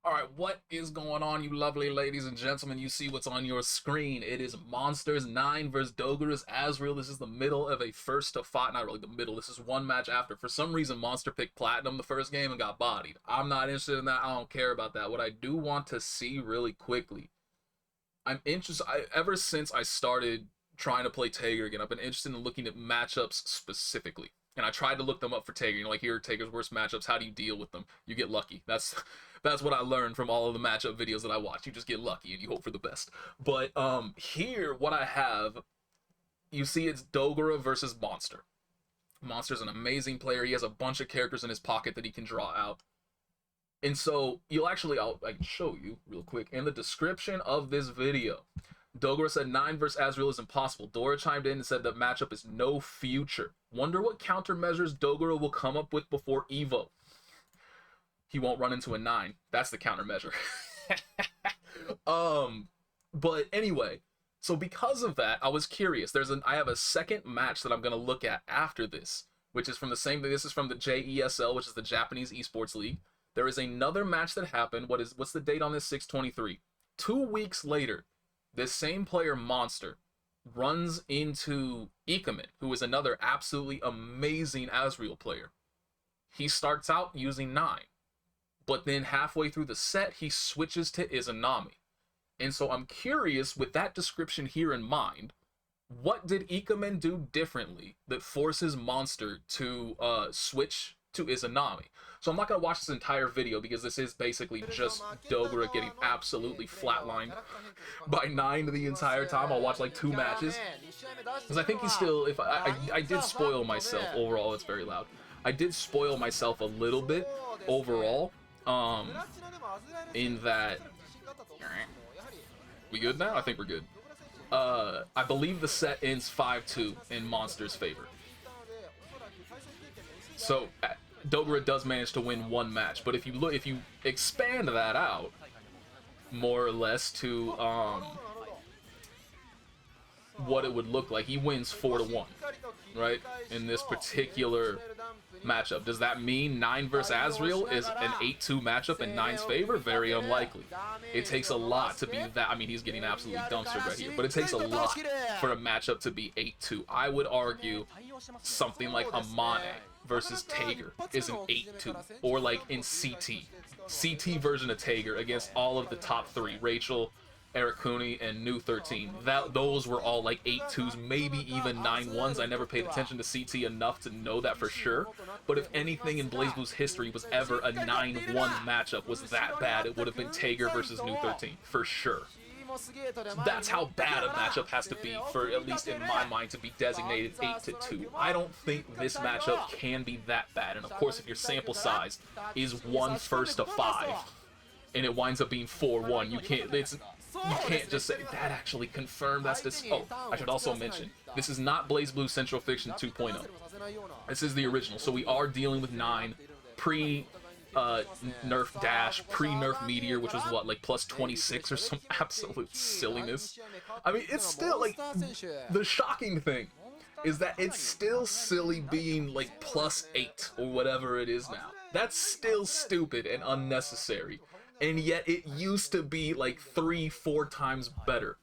Alright, what is going on, you lovely ladies and gentlemen? You see what's on your screen. It is Monsters 9 versus Dogura's Azrael. This is the middle of a first to five. Not really the middle. This is one match after. For some reason, Monster picked Platinum the first game and got bodied. I'm not interested in that. I don't care about that. What I do want to see really quickly, I'm interested. Ever since I started trying to play Tager again, I've been interested in looking at matchups specifically. And I tried to look them up for Tager. You know, like, here are Tager's worst matchups. How do you deal with them? You get lucky. That's what I learned from all of the matchup videos that I watch. You just get lucky and you hope for the best. But here, what I have, you see it's Dogura versus Monster. Monster's an amazing player. He has a bunch of characters in his pocket that he can draw out. And so, I can show you real quick. In the description of this video, Dogura said 9 versus Azrael is impossible. Dora chimed in and said the matchup is no future. Wonder what countermeasures Dogura will come up with before Evo. He won't run into a 9. That's the countermeasure. But anyway, so because of that, I was curious. I have a second match that I'm gonna look at after this, which is from the same. This is from the JESL, which is the Japanese Esports League. There is another match that happened. What's the date on this? 6/23. 2 weeks later, this same player, Monster, runs into Ikamen, who is another absolutely amazing Azrael player. He starts out using 9, but then halfway through the set, he switches to Izanami. And so I'm curious, with that description here in mind, what did Ikamen do differently that forces Monster to switch to Izanami? So I'm not going to watch this entire video because this is basically just Dogura getting absolutely flatlined by 9 the entire time. I'll watch like 2 matches because I think he's still, if I did spoil myself overall. It's very loud. I did spoil myself a little bit overall, in that, we good now? I think we're good. I believe the set ends 5-2 in Monster's favor. So Dogura does manage to win 1 match, but if you expand that out more or less to what it would look like, he wins 4-1, right? In this particular matchup. Does that mean 9 versus Azrael is an 8-2 matchup in 9's favor? Very unlikely. It takes a lot to be that. I mean, he's getting absolutely dumpstered right here, but it takes a lot for a matchup to be 8-2. I would argue something like Amane versus Tager is an 8-2, or like in CT version of Tager against all of the top 3, Rachel, Arakuni, and New 13. Those were all like 8-2s, maybe even 9-1s. I never paid attention to CT enough to know that for sure. But if anything in Blazblue's history was ever a 9-1 matchup was that bad, it would have been Tager versus New 13, for sure. That's how bad a matchup has to be for, at least in my mind, to be designated 8-2. I don't think this matchup can be that bad. And of course, if your sample size is 1 first to 5, and it winds up being 4-1, you can't just say that actually confirmed. That's just. Oh, I should also mention, this is not Blazblue Central Fiction 2.0. This is the original. So we are dealing with 9 pre nerf dash, pre-nerf meteor, which was what, like plus 26 or some absolute silliness. I mean, it's still like, the shocking thing is that it's still silly being like plus 8 or whatever it is now. That's still stupid and unnecessary. And yet it used to be like 3-4 times better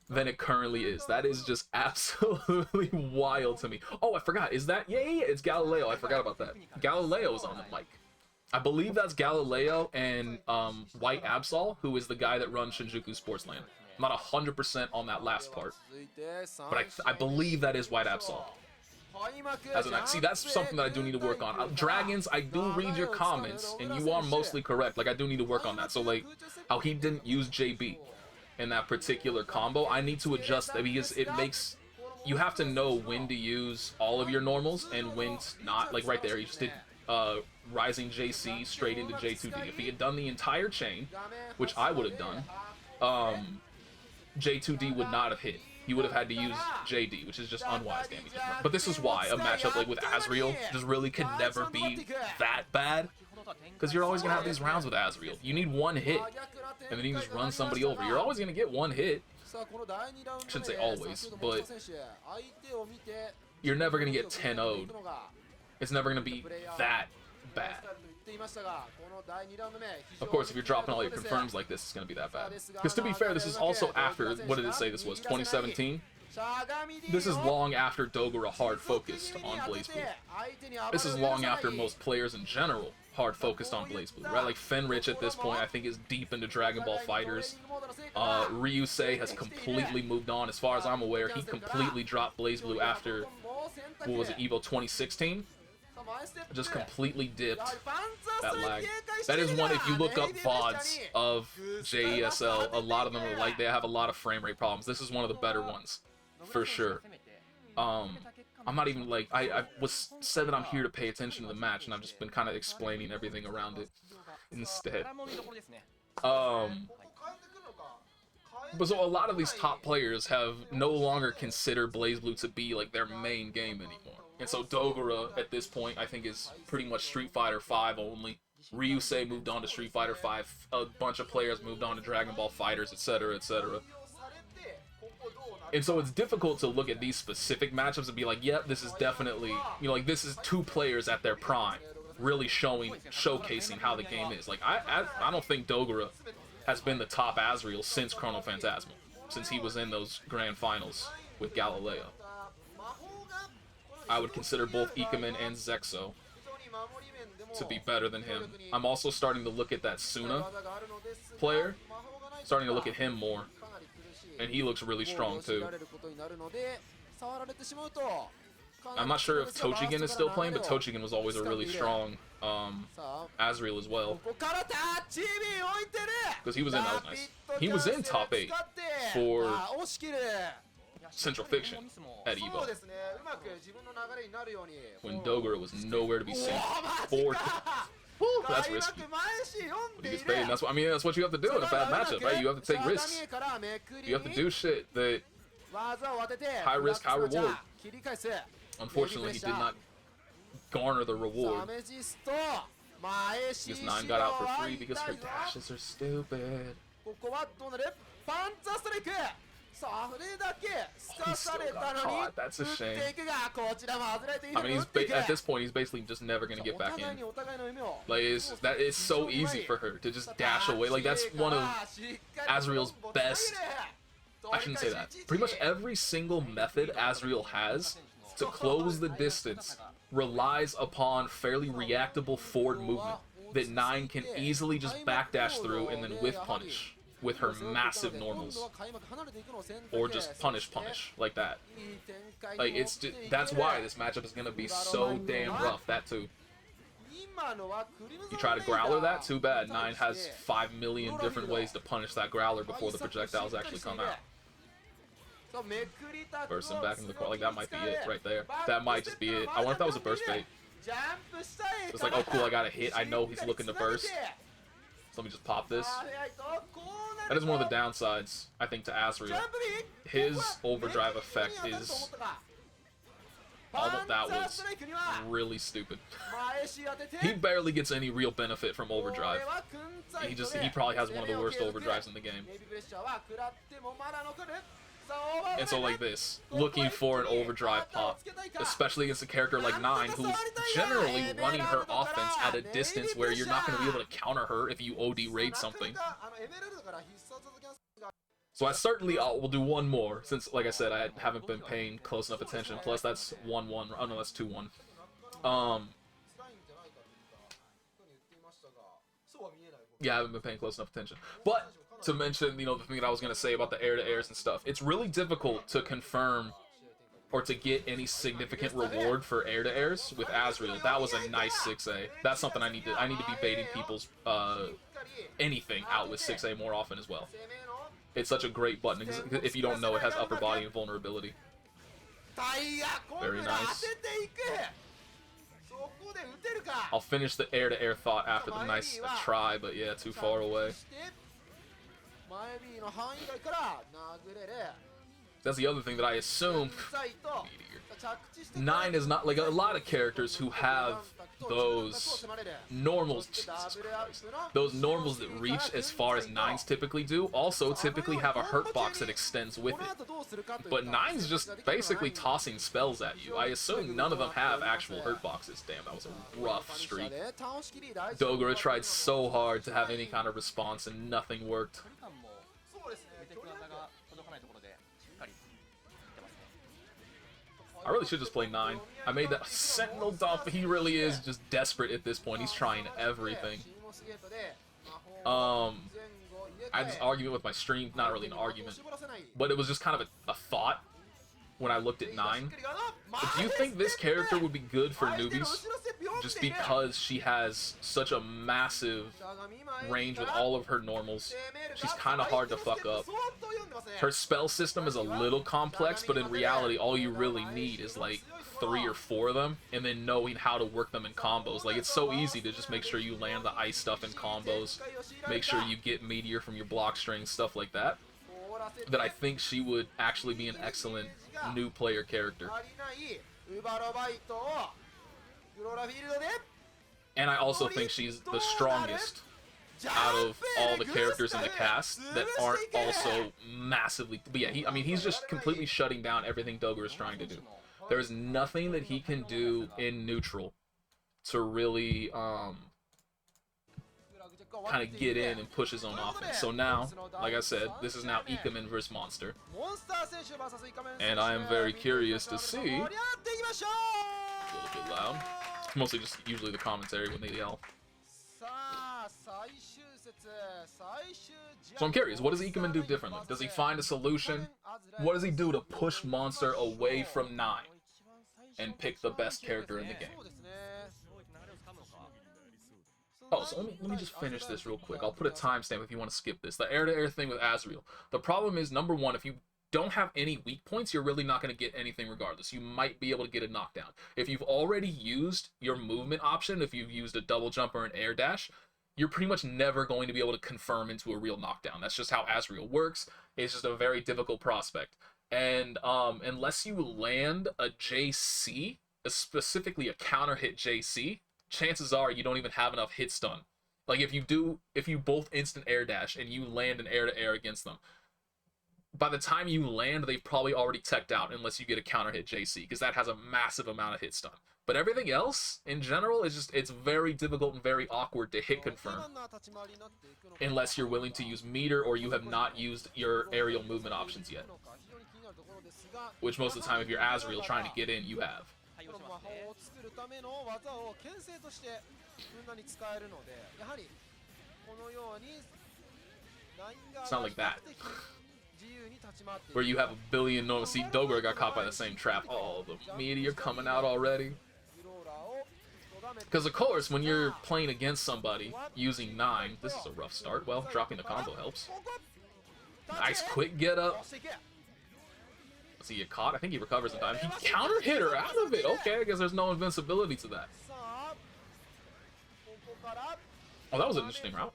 than it currently is. That is just absolutely wild to me. Oh, I forgot. Is that? Yeah, it's Galileo. I forgot about that. Galileo's on the mic. I believe that's Galileo and White Absol, who is the guy that runs Shinjuku Sportsland. I'm not 100% on that last part, but I believe that is White Absol. See, that's something that I do need to work on. Dragons, I do read your comments, and you are mostly correct. Like, I do need to work on that. So, like, how he didn't use JB in that particular combo, I need to adjust that, because it makes... You have to know when to use all of your normals and when not. Like, right there, he just did Rising JC straight into J2D. If he had done the entire chain, which I would have done, J2D would not have hit. He would have had to use JD, which is just unwise damage. But this is why a matchup like with Azrael just really could never be that bad, because you're always going to have these rounds with Azrael. You need 1 hit, and then you just run somebody over. You're always going to get 1 hit. I shouldn't say always, but you're never going to get 10-0'd. It's never going to be that bad. Of course, if you're dropping all your confirms like this, it's going to be that bad. Because to be fair, this is also after, what did it say this was, 2017? This is long after Dogura hard focused on Blazblue. This is long after most players in general hard focused on Blazblue, right? Like Fenrich at this point, I think, is deep into Dragon Ball Fighters. Ryusei has completely moved on. As far as I'm aware, he completely dropped Blazblue after, what was it, EVO 2016? Just completely dipped that lag. That is one, if you look up VODs of JESL, a lot of them are like, they have a lot of frame rate problems. This is one of the better ones, for sure. I'm not even like, I was said that I'm here to pay attention to the match, and I've just been kind of explaining everything around it instead. But so a lot of these top players have no longer considered Blazblue to be like their main game anymore. And so Dogura at this point, I think, is pretty much Street Fighter V only. Ryusei moved on to Street Fighter V. A bunch of players moved on to Dragon Ball Fighters, etc., etc. And so it's difficult to look at these specific matchups and be like, yep, this is definitely, you know, like, this is two players at their prime, really showcasing how the game is. Like, I don't think Dogura has been the top Azrael since Chrono Phantasmal, since he was in those grand finals with Galileo. I would consider both Ikamen and Zexo to be better than him. I'm also starting to look at that Suna player, starting to look at him more, and he looks really strong too. I'm not sure if Tochigen is still playing, but Tochigen was always a really strong Azrael as well. Because he was in, that was nice. He was in top 8 for Central Fiction at EVO. When Dogura was nowhere to be seen. That's risky. But he gets paid, and that's what, I mean, that's what you have to do in a bad matchup, right? You have to take risks. You have to do shit that high risk, high reward. Unfortunately, he did not garner the reward. Because 9 got out for free because her dashes are stupid. He still got caught. That's a shame. I mean, at this point, he's basically just never gonna get back in. Like, that is so easy for her to just dash away. Like, that's one of Azrael's best. I shouldn't say that. Pretty much every single method Azrael has to close the distance relies upon fairly reactable forward movement that 9 can easily just backdash through and then whiff punish with her massive normals, or just punish like that. Like, it's just, that's why this matchup is gonna be so damn rough. That too. You try to growler that, too bad. 9 has 5 million different ways to punish that growler before the projectiles actually come out. Burst him back into the corner. Like, that might be it right there. That might just be it. I wonder if that was a burst bait. It's like, oh cool, I got a hit. I know he's looking to burst. So let me just pop this. That is one of the downsides, I think, to Azrael. His overdrive effect is... that was really stupid. He barely gets any real benefit from overdrive. He probably has one of the worst overdrives in the game. And so like this, looking for an overdrive pop, especially against a character like 9, who's generally running her offense at a distance where you're not going to be able to counter her if you OD raid something. So I certainly will do one more, since, like I said, I haven't been paying close enough attention. Plus, that's 1-1. Oh no, that's 2-1. Yeah, I haven't been paying close enough attention. But to mention, you know, the thing that I was going to say about the air-to-airs and stuff, it's really difficult to confirm or to get any significant reward for air-to-airs with Azrael. That was a nice 6A. That's something I need to be baiting people's anything out with 6A more often as well. It's such a great button, because if you don't know, it has upper body and vulnerability. Very nice. I'll finish the air-to-air thought after the nice try, but yeah, too far away. That's the other thing that I assume. 9 is not like a lot of characters who have those normals. Jesus Christ. Those normals that reach as far as 9s typically do also typically have a hurt box that extends with it. But 9's just basically tossing spells at you. I assume none of them have actual hurt boxes. Damn, that was a rough streak. Dogura tried so hard to have any kind of response and nothing worked. I really should just play 9. I made that Sentinel dump. He really is just desperate at this point. He's trying everything. I had this argument with my stream. Not really an argument, but it was just kind of a thought when I looked at 9. Do you think this character would be good for newbies? Just because she has such a massive range with all of her normals. She's kind of hard to fuck up. Her spell system is a little complex, but in reality, all you really need is like 3 or 4 of them, and then knowing how to work them in combos. Like, it's so easy to just make sure you land the ice stuff in combos, make sure you get meteor from your block string, stuff like that. That I think she would actually be an excellent new player character. And I also think she's the strongest out of all the characters in the cast that aren't also massively... But yeah, he's just completely shutting down everything Dogura is trying to do. There's nothing that he can do in neutral to really kind of get in and push his own offense. So now, like I said, this is now Ikamen versus Monster. And I am very curious to see... A little bit loud. Mostly just usually the commentary when they yell. So I'm curious, what does Ikamen do differently? Does he find a solution? What does he do to push Monster away from 9 and pick the best character in the game? Oh, so let me just finish this real quick. I'll put a timestamp if you want to skip this. The air-to-air thing with Azrael. The problem is, number one, if you don't have any weak points, you're really not going to get anything regardless. You might be able to get a knockdown. If you've already used your movement option, if you've used a double jump or an air dash, you're pretty much never going to be able to confirm into a real knockdown. That's just how Azrael works. It's just a very difficult prospect. And unless you land a JC, specifically a counter hit JC, chances are you don't even have enough hit stun. Like if you both instant air dash and you land an air to air against them, by the time you land, they've probably already teched out unless you get a counter hit JC, because that has a massive amount of hit stun. But everything else, in general, is just, it's very difficult and very awkward to hit confirm. Unless you're willing to use meter or you have not used your aerial movement options yet. Which most of the time, if you're Azrael trying to get in, you have. It's not like that. Where you have a billion no. See, Dogura got caught by the same trap. Oh, the meteor coming out already. Because of course, when you're playing against somebody using 9, this is a rough start. Well, dropping the combo helps. Nice quick get up. Does he get caught? I think he recovers in time. He counter hit her out of it. Okay, I guess there's no invincibility to that. Oh, that was an interesting route.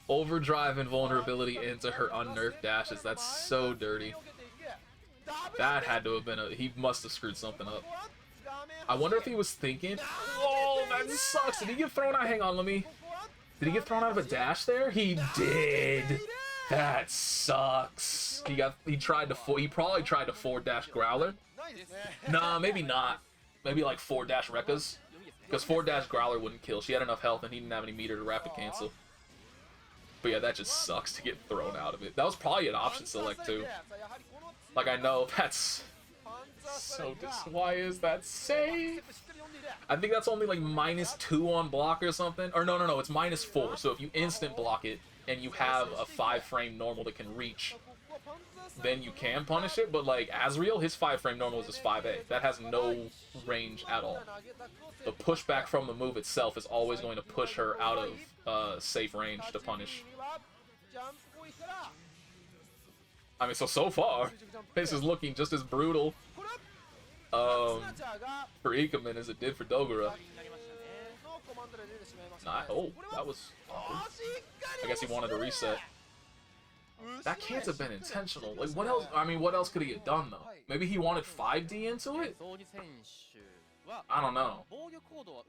Overdrive invulnerability into her unnerfed dashes. That's so dirty. That had to have been a... He must have screwed something up. I wonder if he was thinking... Oh, that sucks. Did he get thrown out? Hang on, let me... Did he get thrown out of a dash there? He did. That sucks. He probably tried to 4-dash Growler. Nah, maybe not. Maybe like 4-dash Rekkas. Because 4-dash Growler wouldn't kill. She had enough health and he didn't have any meter to rapid cancel. But yeah, that just sucks to get thrown out of it. That was probably an option select too. Like, I know that's so why is that safe? I think that's only like -2 on block or something. Or no, it's -4. So if you instant block it and you have a 5-frame normal that can reach, then you can punish it. But like Azrael, his 5-frame normal is just 5A. That has no range at all. The pushback from the move itself is always going to push her out of safe range to punish. I mean, so far, this is looking just as brutal for Ikamen as it did for Dogura. Nah, oh, that was... I guess he wanted to reset. That can't have been intentional. Like, what else? I mean, what else could he have done, though? Maybe he wanted 5D into it? I don't know.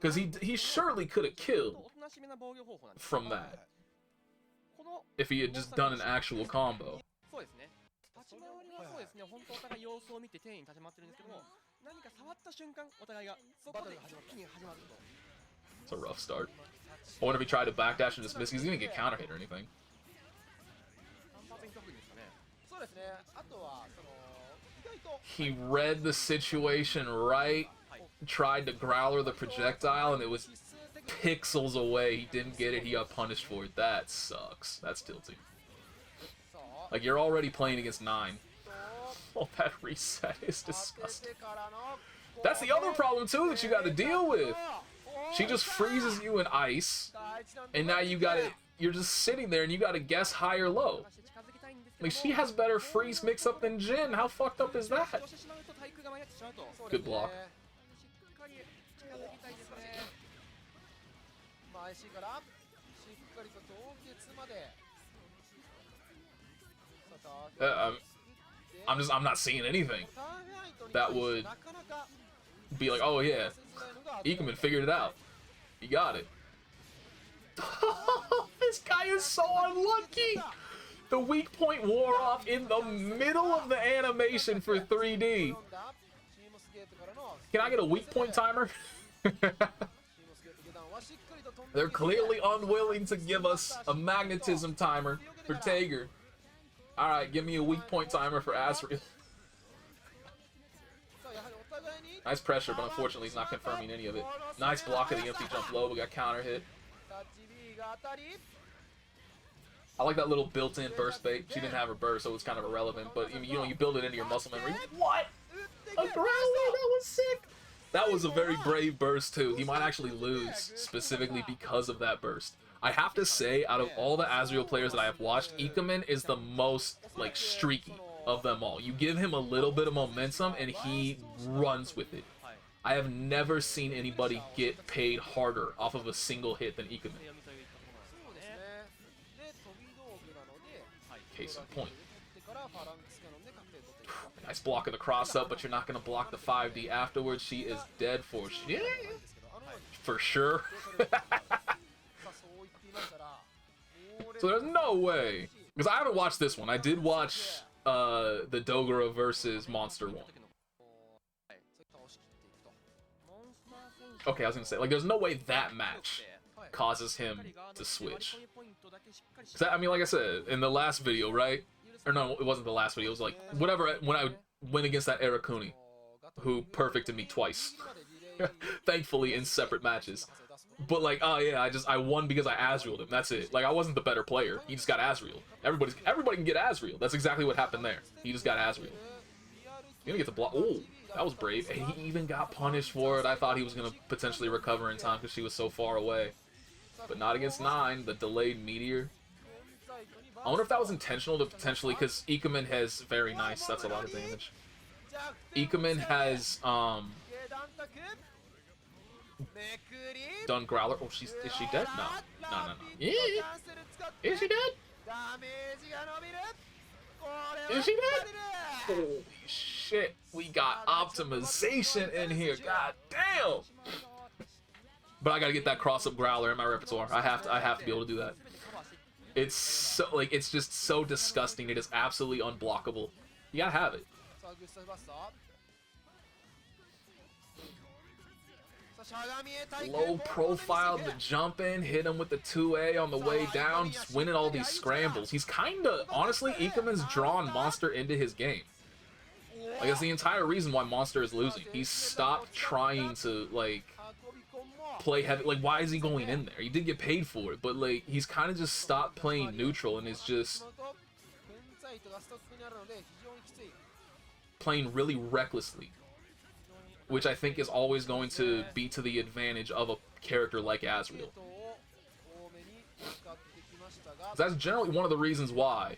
Because he surely could have killed from that. If he had just done an actual combo. It's a rough start. I wonder if he tried to backdash and just miss. He's gonna get counter hit or anything. He read the situation right, tried to growler the projectile, and it was pixels away. He didn't get it. He got punished for it. That sucks. That's tilting. Like, you're already playing against 9. Oh, that reset is disgusting. That's the other problem, too, that you got to deal with. She just freezes you in ice, and now you're just sitting there, and you got to guess high or low. Like, she has better freeze mix-up than Jin. How fucked up is that? Good block. I'm not seeing anything that would be like, oh yeah, Ikamen figured it out. He got it. This guy is so unlucky. The weak point wore off in the middle of the animation for 3D. Can I get a weak point timer? They're clearly unwilling to give us a magnetism timer for Tager. Alright, give me a weak point timer for Azrael. Nice pressure, but unfortunately he's not confirming any of it. Nice block of the empty jump low, but got counter hit. I like that little built-in burst bait. She didn't have her burst, so it's kind of irrelevant, but you know, you build it into your muscle memory. What? A growler? That was sick! That was a very brave burst, too. He might actually lose, specifically because of that burst. I have to say, out of all the Azrael players that I have watched, Ikamen is the most, like, streaky of them all. You give him a little bit of momentum, and he runs with it. I have never seen anybody get paid harder off of a single hit than Ikamen. Case in point. Nice block of the cross-up, but you're not going to block the 5D afterwards. She is dead for shit. For sure. So there's no way. Because I haven't watched this one. I did watch the Dogura versus Monster one. Okay, I was going to say, like, there's no way that match causes him to switch. I mean, like I said, in the last video, right? Or no, it wasn't the last video. It was like, whatever, when I went against that Arakuni, who perfected me twice. Thankfully, in separate matches. But like, oh yeah, I won because I Azrael'd him. That's it. Like, I wasn't the better player. He just got Azrael. Everybody can get Azrael. That's exactly what happened there. He just got Azrael. You're gonna get the block. Oh, that was brave. And he even got punished for it. I thought he was gonna potentially recover in time because she was so far away. But not against 9, the delayed meteor. I wonder if that was intentional to potentially, because Ikamen has very nice, that's a lot of damage. Ikamen has, done Growler. Oh, is she dead? No. No. Yeah. Is she dead? Is she dead? Holy shit. We got optimization in here. God damn. But I gotta get that cross-up Growler in my repertoire. I have to be able to do that. It's so, like, it's just so disgusting. It is absolutely unblockable. You gotta have it. Low profile the jump in, hit him with the 2A on the way down, just winning all these scrambles. He's kinda, honestly, Ikamen's drawn Monster into his game. Like, that's the entire reason why Monster is losing. He's stopped trying to, like, play heavy. Like, why is he going in there? He did get paid for it, but like, he's kind of just stopped playing neutral and is just playing really recklessly, which I think is always going to be to the advantage of a character like Azrael. That's generally one of the reasons why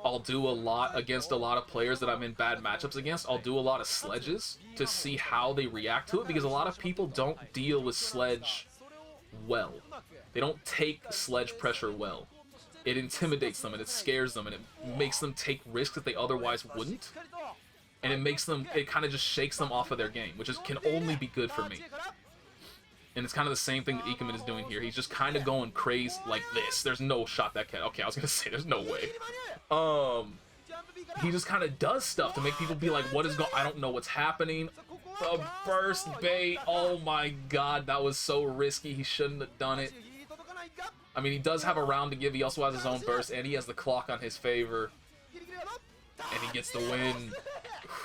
I'll do a lot against a lot of players that I'm in bad matchups against. I'll do a lot of sledges to see how they react to it, because a lot of people don't deal with sledge well. They don't take sledge pressure well. It intimidates them and it scares them and it makes them take risks that they otherwise wouldn't. And it kind of just shakes them off of their game, which can only be good for me. And it's kind of the same thing that Ikamen is doing here. He's just kind of going crazy like this. There's no shot that can. Okay, I was gonna say there's no way. He just kind of does stuff to make people be like, what is going? I don't know what's happening. The burst bait. Oh my god, that was so risky. He shouldn't have done it. I mean, he does have a round to give. He also has his own burst, and he has the clock on his favor. And he gets the win.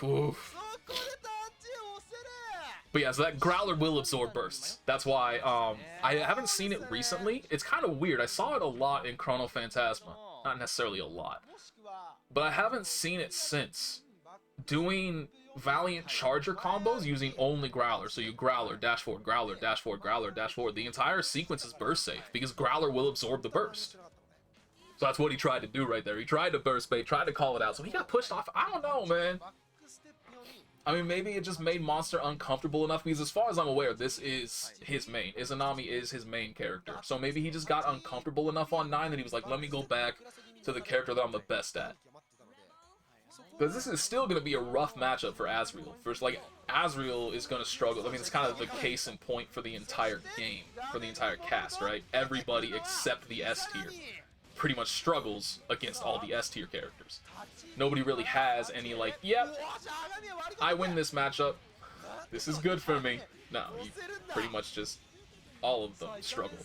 Oof. But yeah, so that Growler will absorb bursts. That's why I haven't seen it recently. It's kind of weird. I saw it a lot in Chrono Phantasma. Not necessarily a lot. But I haven't seen it since. Doing Valiant Charger combos using only Growler. So you Growler, dash forward, Growler, dash forward, Growler, dash forward. The entire sequence is burst safe because Growler will absorb the burst. So that's what he tried to do right there. He tried to burst bait, tried to call it out. So he got pushed off. I don't know, man. I mean, maybe it just made Monster uncomfortable enough because as far as I'm aware, this is his main. Izanami is his main character. So maybe he just got uncomfortable enough on 9 that he was like, let me go back to the character that I'm the best at. Because this is still going to be a rough matchup for Azrael. First, like, Azrael is going to struggle. I mean, it's kind of the case in point for the entire game, for the entire cast, right? Everybody except the S tier pretty much struggles against all the S tier characters. Nobody really has any, like, yep, I win this matchup. This is good for me. No, you pretty much just, all of them struggle.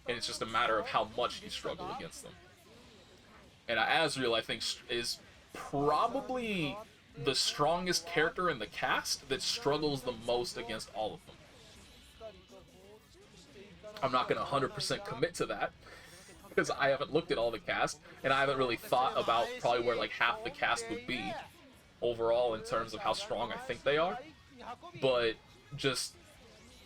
And it's just a matter of how much you struggle against them. And Azrael, I think, is probably the strongest character in the cast that struggles the most against all of them. I'm not going to 100% commit to that because I haven't looked at all the cast and I haven't really thought about probably where like half the cast would be overall in terms of how strong I think they are. But just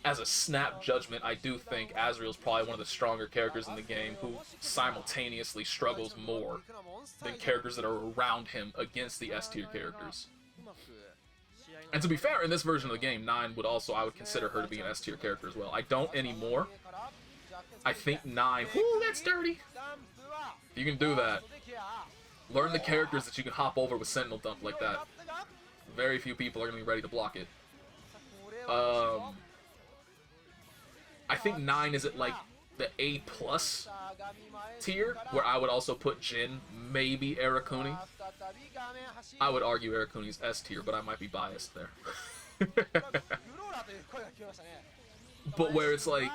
as a snap judgment, I do think Azrael's probably one of the stronger characters in the game who simultaneously struggles more than characters that are around him against the S tier characters. And to be fair, in this version of the game, 9 would also, I would consider her to be an S tier character as well. I don't anymore. I think 9, whoo, that's dirty. You can do that. Learn the characters that you can hop over with Sentinel Dump like that. Very few people are going to be ready to block it. I think 9 is at like the A+ tier, where I would also put Jin, maybe Arakuni. I would argue Arakuni's S tier, but I might be biased there. But where it's like,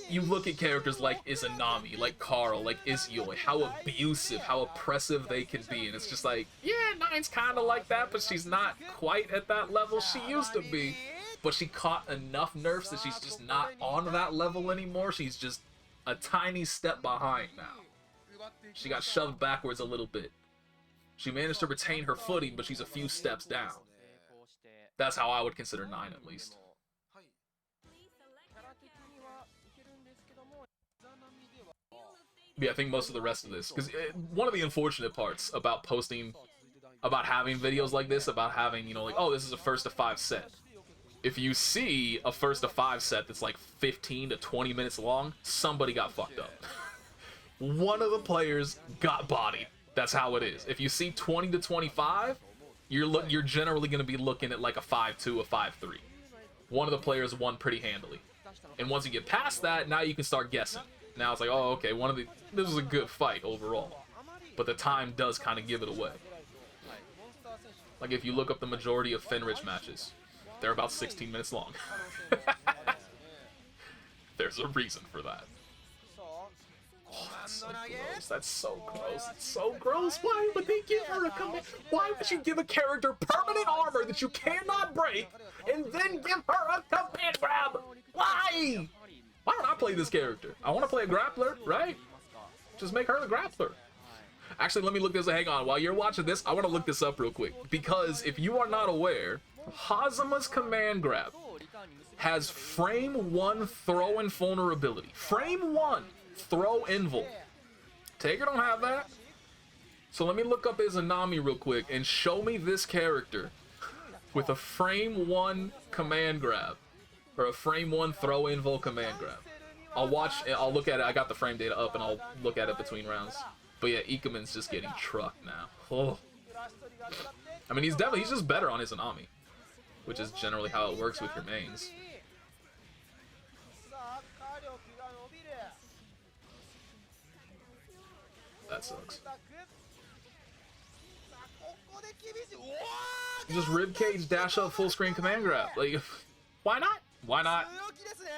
you look at characters like Izanami, like Carl, like Izioi, how abusive, how oppressive they can be, and it's just like, yeah, 9's kind of like that, but she's not quite at that level she used to be. But she caught enough nerfs that she's just not on that level anymore. She's just a tiny step behind now. She got shoved backwards a little bit. She managed to retain her footing, but she's a few steps down. That's how I would consider 9 at least. Yeah, I think most of the rest of this, because one of the unfortunate parts about posting, about having videos like this, about having, you know, like, oh, this is a first to 5 set. If you see a first to 5 set that's like 15 to 20 minutes long, somebody got fucked up. One of the players got bodied. That's how it is. If you see 20 to 25, you're generally going to be looking at like a 5-2, a 5-3. One of the players won pretty handily. And once you get past that, now you can start guessing. Now it's like, oh, okay, this was a good fight overall. But the time does kind of give it away. Like if you look up the majority of Fenrich matches, they're about 16 minutes long. There's a reason for that. Oh, that's so gross. That's so gross. It's so gross. Why would they give her a command? Why would you give a character permanent armor that you cannot break and then give her a command grab? Why? Why don't I play this character? I want to play a grappler, right? Just make her the grappler. Actually, let me look this up. Hang on. While you're watching this, I want to look this up real quick. Because if you are not aware, Hazuma's command grab has frame 1 throw and vulnerability. Frame 1 throw invul. Taker don't have that. So let me look up Izanami real quick and show me this character with a frame 1 command grab. For a frame 1 throw invul command grab. I'll look at it. I got the frame data up and I'll look at it between rounds. But yeah, Ikamen's just getting trucked now. Oh. I mean, he's just better on Izanami, which is generally how it works with your mains. That sucks. Just ribcage dash up full screen command grab. Like, why not? Why not?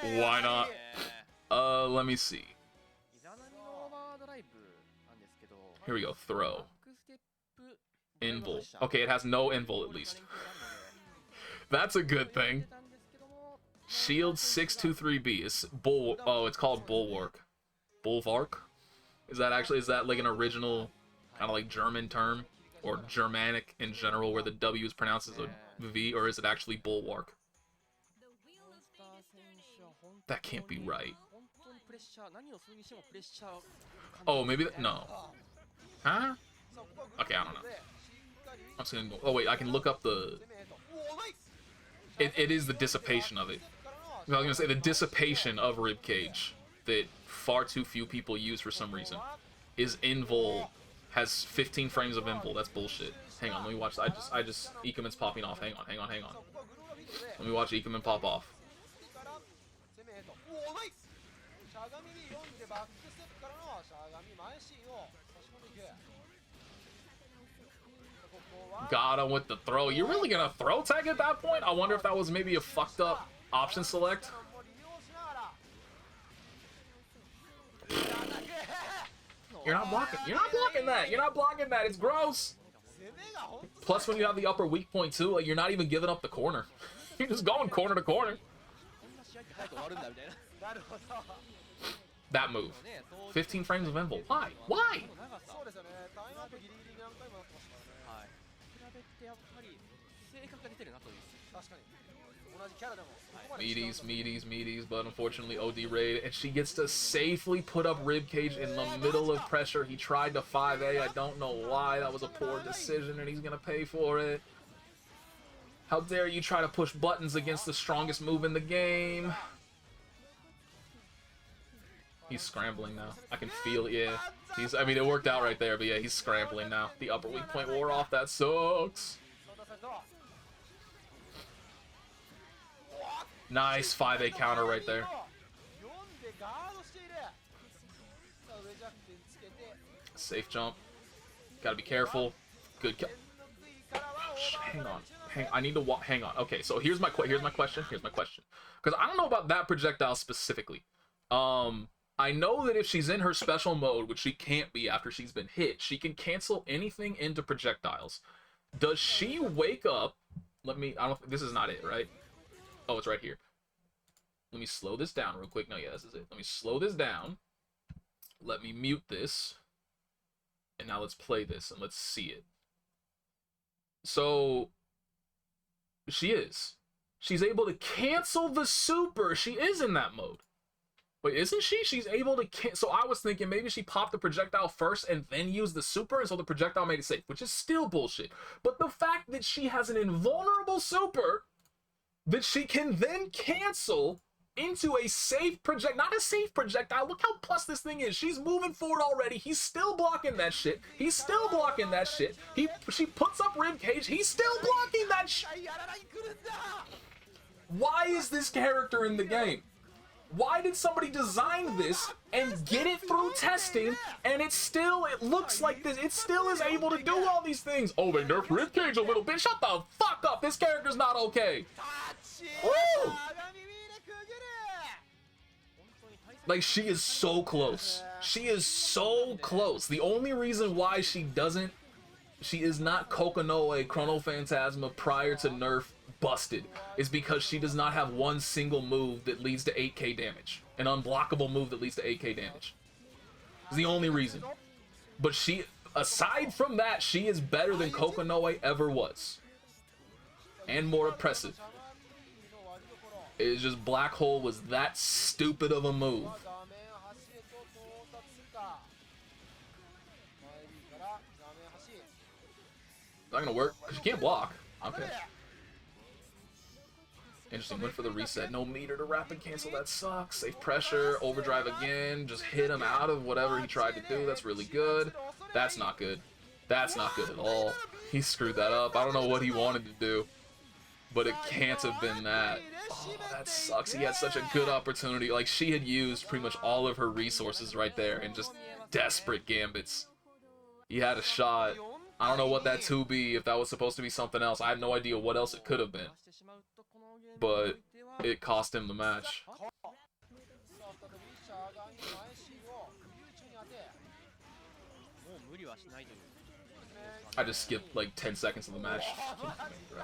Why not? Let me see. Here we go. Throw. Invul. Okay, it has no invul at least. That's a good thing. Shield 623B. It's bull. Oh, it's called Bulwark. Bulwark? Is that like an original kind of like German term? Or Germanic in general, where the W is pronounced as a V, or is it actually Bulwark? That can't be right. Oh, maybe no. Huh? Okay, I don't know. I'm just gonna go. Oh wait, I can look up the. It is the dissipation of it. I was gonna say the dissipation of ribcage that far too few people use for some reason is invul. Has 15 frames of invul. That's bullshit. Hang on, let me watch. Ikamen's popping off. Hang on. Let me watch Ikamen pop off. Got him with the throw. You're really gonna throw tag at that point? I wonder if that was maybe a fucked up option select. You're not blocking. You're not blocking that. You're not blocking that. It's gross. Plus, when you have the upper weak point too, like you're not even giving up the corner. You're just going corner to corner. That move. 15 frames of invul. Why? Why? Meaties, but unfortunately OD raid, and she gets to safely put up ribcage in the middle of pressure. He tried to 5A. I don't know why. That was a poor decision, and he's gonna pay for it. How dare you try to push buttons against the strongest move in the game? He's scrambling now. I can feel it, yeah. I mean, it worked out right there, but yeah, he's scrambling now. The upper weak point wore off. That sucks. Nice 5A counter right there. Safe jump. Gotta be careful. Good. Hang on. I need to hang on. Okay, so here's my question. Because I don't know about that projectile specifically. I know that if she's in her special mode, which she can't be after she's been hit, she can cancel anything into projectiles. Does she wake up? This is not it, right? Oh, it's right here. Let me slow this down real quick. No, yeah, this is it. Let me slow this down. Let me mute this. And now let's play this and let's see it. So, she's able to cancel the super. She is in that mode. Wait, isn't she? She's able to so I was thinking maybe she popped the projectile first and then used the super, and so the projectile made it safe, which is still bullshit. But the fact that she has an invulnerable super that she can then cancel into a safe not a safe projectile. Look how plus this thing is. She's moving forward already. He's still blocking that shit. She puts up ribcage. He's still blocking that shit. Why is this character in the game? Why did somebody design this and get it through testing, and it looks like this? It still is able to do all these things. Oh, they nerfed ribcage a little bit. Shut the fuck up. This character's not okay. Woo! Like, she is so close. She is so close. The only reason why she is not Kokonoe Chrono Phantasma prior to nerf busted is because she does not have one single move that leads to 8k damage. An unblockable move that leads to 8k damage. It's the only reason. But aside from that, she is better than Kokonoe ever was. And more oppressive. It's just Black Hole was that stupid of a move. Not gonna work, because you can't block. Okay. Interesting. Went for the reset. No meter to rapid cancel. That sucks. Safe pressure. Overdrive again. Just hit him out of whatever he tried to do. That's really good. That's not good. That's not good at all. He screwed that up. I don't know what he wanted to do, but it can't have been that. Oh, that sucks. He had such a good opportunity. Like, she had used pretty much all of her resources right there and just desperate gambits. He had a shot. I don't know what that 2B, if that was supposed to be something else. I have no idea what else it could have been. But it cost him the match. I just skipped like 10 seconds of the match.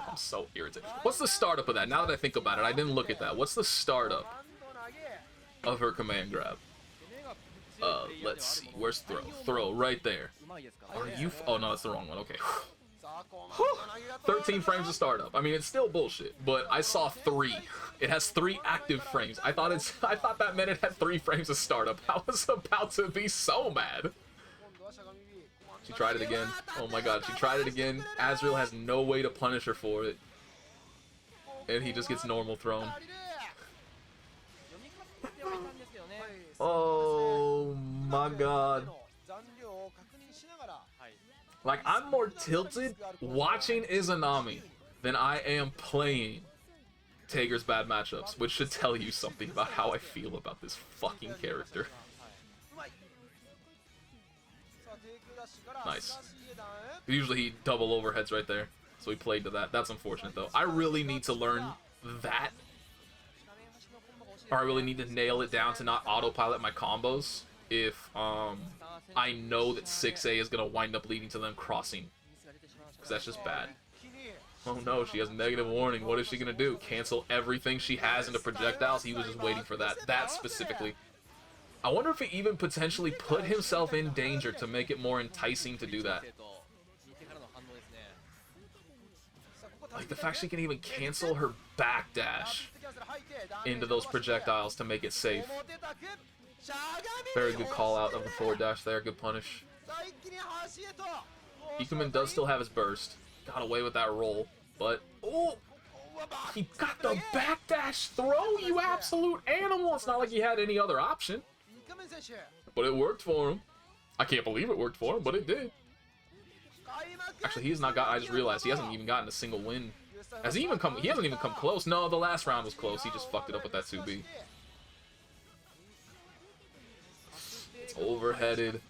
I'm so irritated. What's the startup of that? Now that I think about it, I didn't look at that. What's the startup of her command grab? Let's see. Where's throw? Throw, right there. Are you... Oh, no, that's the wrong one. Okay. 13 frames of startup. I mean, it's still bullshit, but I saw 3. It has 3 active frames. I thought that meant it had 3 frames of startup. I was about to be so mad. She tried it again. Oh my god, she tried it again. Azrael has no way to punish her for it. And he just gets normal thrown. Oh my god. Like, I'm more tilted watching Izanami than I am playing Tager's bad matchups, which should tell you something about how I feel about this fucking character. Nice. Usually he double overheads right there, so he played to that. That's unfortunate, though. I really need to learn that. Or I really need to nail it down to not autopilot my combos if I know that 6A is going to wind up leading to them crossing. Because that's just bad. Oh no, she has negative warning. What is she going to do? Cancel everything she has into projectiles? He was just waiting for that. That specifically. I wonder if he even potentially put himself in danger to make it more enticing to do that. Like, the fact she can even cancel her backdash into those projectiles to make it safe. Very good call out of the forward dash there. Good punish. Ikamen does still have his burst. Got away with that roll, but... Oh! He got the backdash throw, you absolute animal! It's not like he had any other option. But it worked for him. I can't believe it worked for him, but it did. Actually, he has not got... I just realized he hasn't even gotten a single win. Has he even come... He hasn't even come close. No, the last round was close. He just fucked it up with that 2B. It's overheaded.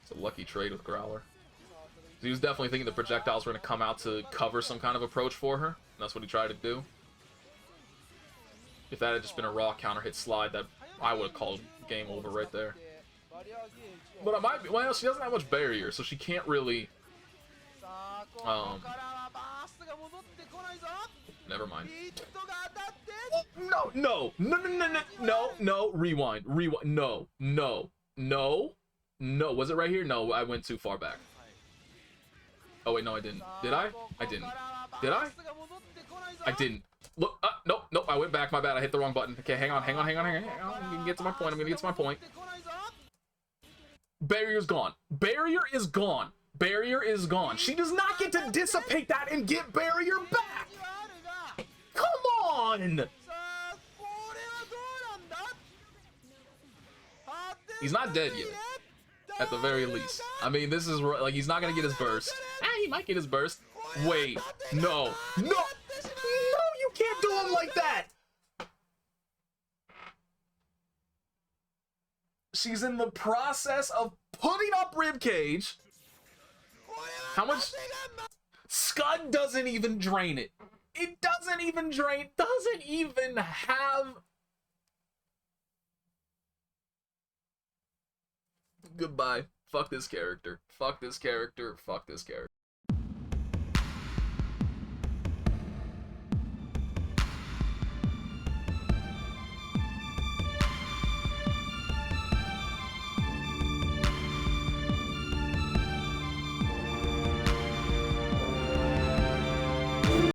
It's a lucky trade with Growler. He was definitely thinking the projectiles were going to come out to cover some kind of approach for her. And that's what he tried to do. If that had just been a raw counter hit slide, that I would have called game over right there. But it might be, well, she doesn't have much barrier, so she can't really... Never mind. Oh, no, rewind, no. Was it right here? No, I went too far back. Oh wait, no, I didn't. Did I? I didn't. Did I? I didn't. Look, nope, I went back, my bad, I hit the wrong button. Okay, hang on. I'm gonna get to my point. Barrier's gone. Barrier is gone. She does not get to dissipate that and get barrier back. Come on! He's not dead yet. At the very least. I mean, this is like, he's not gonna get his burst. He might get his burst. Wait, no, you can't do him like that. She's in the process of putting up ribcage. How much? Scud doesn't even drain it. It doesn't even drain. Doesn't even have. Goodbye. Fuck this character.